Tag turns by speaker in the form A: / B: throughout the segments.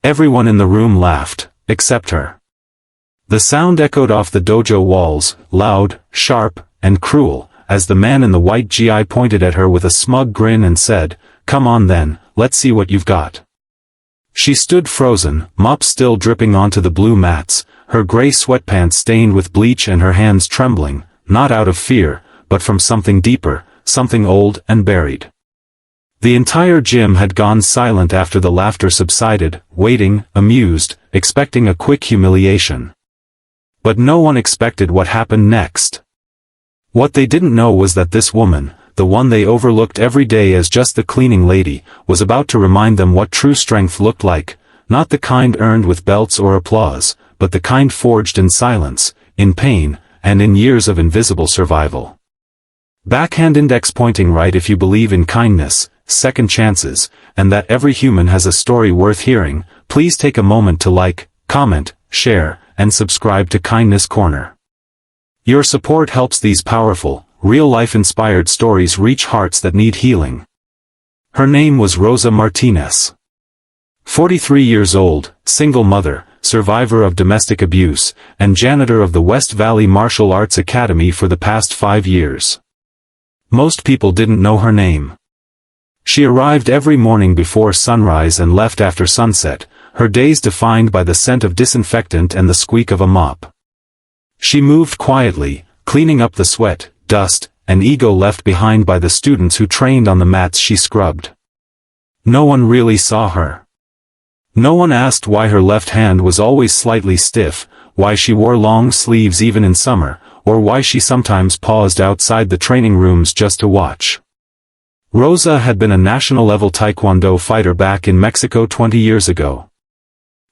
A: Everyone in the room laughed, except her. The sound echoed off the dojo walls, loud, sharp, and cruel, as the man in the white gi pointed at her with a smug grin and said, "Come on then, let's see what you've got." She stood frozen, mop still dripping onto the blue mats, her gray sweatpants stained with bleach and her hands trembling, not out of fear, but from something deeper, something old and buried. The entire gym had gone silent after the laughter subsided, waiting, amused, expecting a quick humiliation. But no one expected what happened next. What they didn't know was that this woman, the one they overlooked every day as just the cleaning lady, was about to remind them what true strength looked like, not the kind earned with belts or applause, but the kind forged in silence, in pain, and in years of invisible survival. Backhand index pointing right if you believe in kindness, second chances, and that every human has a story worth hearing. Please take a moment to like, comment, share, and subscribe to Kindness Corner. Your support helps these powerful, real-life inspired stories reach hearts that need healing. Her name was Rosa Martinez. 43 years old, single mother, survivor of domestic abuse, and janitor of the West Valley Martial Arts Academy for the past 5 years. Most people didn't know her name. She arrived every morning before sunrise and left after sunset, her days defined by the scent of disinfectant and the squeak of a mop. She moved quietly, cleaning up the sweat, dust, and ego left behind by the students who trained on the mats she scrubbed. No one really saw her. No one asked why her left hand was always slightly stiff, why she wore long sleeves even in summer, or why she sometimes paused outside the training rooms just to watch. Rosa had been a national-level Taekwondo fighter back in Mexico 20 years ago.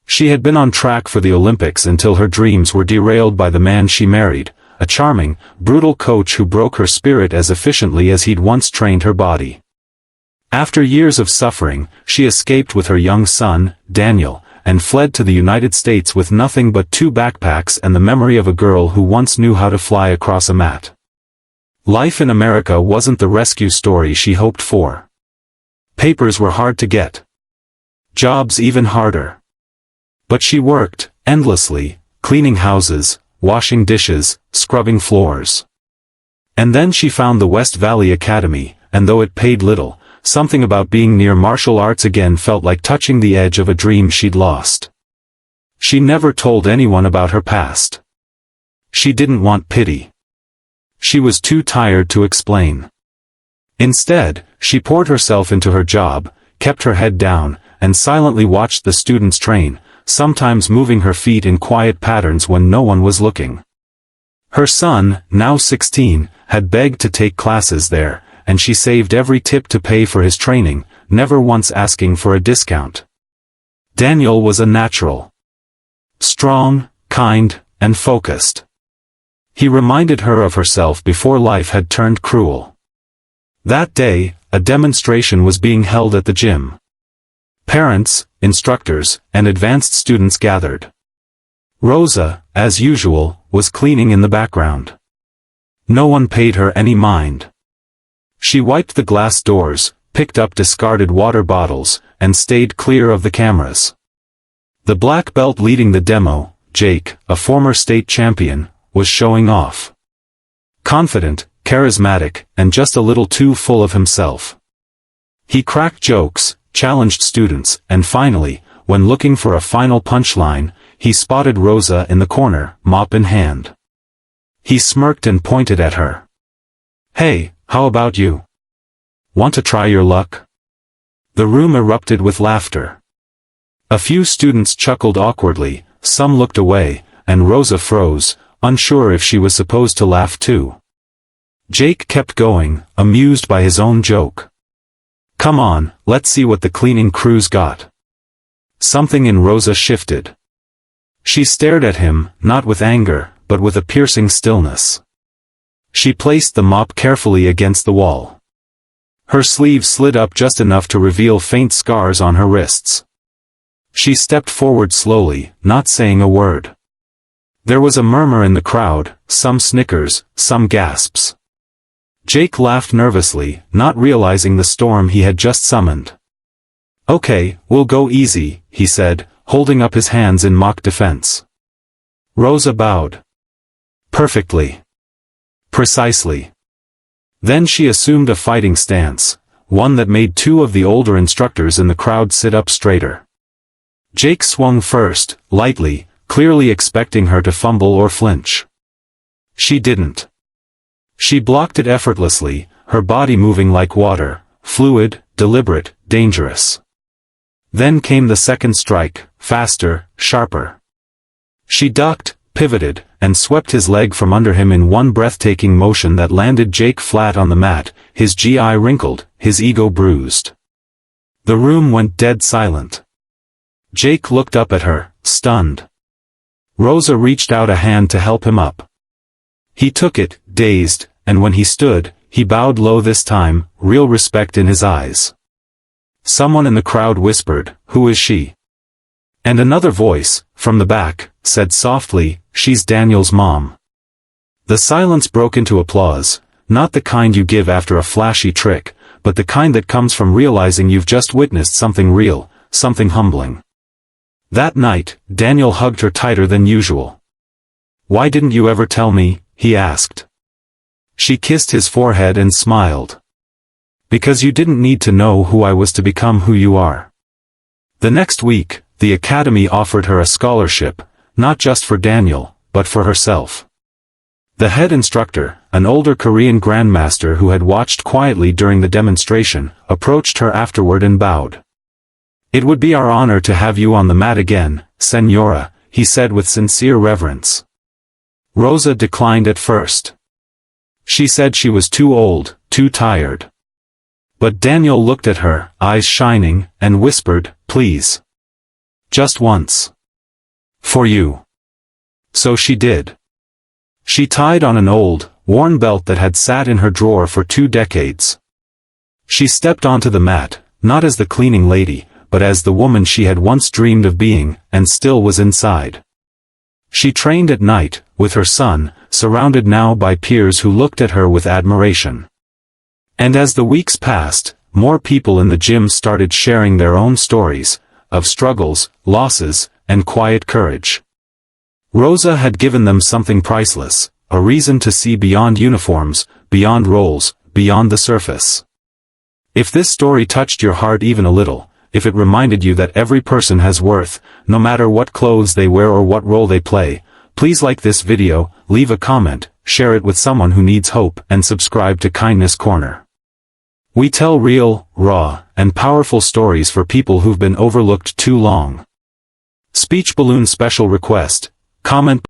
A: She had been on track for the Olympics until her dreams were derailed by the man she married, a charming, brutal coach who broke her spirit as efficiently as he'd once trained her body. After years of suffering, she escaped with her young son, Daniel, and fled to the United States with nothing but 2 backpacks and the memory of a girl who once knew how to fly across a mat. Life in America wasn't the rescue story she hoped for. Papers were hard to get. Jobs even harder. But she worked, endlessly, cleaning houses, washing dishes, scrubbing floors. And then she found the West Valley Academy, and though it paid little, something about being near martial arts again felt like touching the edge of a dream she'd lost. She never told anyone about her past. She didn't want pity. She was too tired to explain. Instead, she poured herself into her job, kept her head down, and silently watched the students train, sometimes moving her feet in quiet patterns when no one was looking. Her son, now 16, had begged to take classes there, and she saved every tip to pay for his training, never once asking for a discount. Daniel was a natural. Strong, kind, and focused. He reminded her of herself before life had turned cruel. That day, a demonstration was being held at the gym. Parents, instructors, and advanced students gathered. Rosa, as usual, was cleaning in the background. No one paid her any mind. She wiped the glass doors, picked up discarded water bottles, and stayed clear of the cameras. The black belt leading the demo, Jake, a former state champion, was showing off. Confident, charismatic, and just a little too full of himself. He cracked jokes, challenged students, and finally, when looking for a final punchline, he spotted Rosa in the corner, mop in hand. He smirked and pointed at her. "Hey, how about you? Want to try your luck?" The room erupted with laughter. A few students chuckled awkwardly, some looked away, and Rosa froze, unsure if she was supposed to laugh too. Jake kept going, amused by his own joke. "Come on, let's see what the cleaning crew's got." Something in Rosa shifted. She stared at him, not with anger, but with a piercing stillness. She placed the mop carefully against the wall. Her sleeve slid up just enough to reveal faint scars on her wrists. She stepped forward slowly, not saying a word. There was a murmur in the crowd, some snickers, some gasps. Jake laughed nervously, not realizing the storm he had just summoned. "Okay, we'll go easy," he said, holding up his hands in mock defense. Rosa bowed. Perfectly. Precisely. Then she assumed a fighting stance, one that made two of the older instructors in the crowd sit up straighter. Jake swung first, lightly, clearly expecting her to fumble or flinch. She didn't. She blocked it effortlessly, her body moving like water, fluid, deliberate, dangerous. Then came the second strike, faster, sharper. She ducked, pivoted, and swept his leg from under him in one breathtaking motion that landed Jake flat on the mat, his GI wrinkled, his ego bruised. The room went dead silent. Jake looked up at her, stunned. Rosa reached out a hand to help him up. He took it, dazed, and when he stood, he bowed low this time, real respect in his eyes. Someone in the crowd whispered, "Who is she?" And another voice, from the back, said softly, "She's Daniel's mom." The silence broke into applause, not the kind you give after a flashy trick, but the kind that comes from realizing you've just witnessed something real, something humbling. That night, Daniel hugged her tighter than usual. "Why didn't you ever tell me?" he asked. She kissed his forehead and smiled. "Because you didn't need to know who I was to become who you are." The next week, the academy offered her a scholarship, not just for Daniel, but for herself. The head instructor, an older Korean grandmaster who had watched quietly during the demonstration, approached her afterward and bowed. "It would be our honor to have you on the mat again, Senora," he said with sincere reverence. Rosa declined at first. She said she was too old, too tired. But Daniel looked at her, eyes shining, and whispered, "Please. Just once. For you." So she did. She tied on an old, worn belt that had sat in her drawer for 2 decades. She stepped onto the mat, not as the cleaning lady, but as the woman she had once dreamed of being, and still was inside. She trained at night, with her son, surrounded now by peers who looked at her with admiration. And as the weeks passed, more people in the gym started sharing their own stories, of struggles, losses, and quiet courage. Rosa had given them something priceless, a reason to see beyond uniforms, beyond roles, beyond the surface. If this story touched your heart even a little, if it reminded you that every person has worth, no matter what clothes they wear or what role they play, please like this video, leave a comment, share it with someone who needs hope, and subscribe to Kindness Corner. We tell real, raw, and powerful stories for people who've been overlooked too long. Speech balloon special request, comment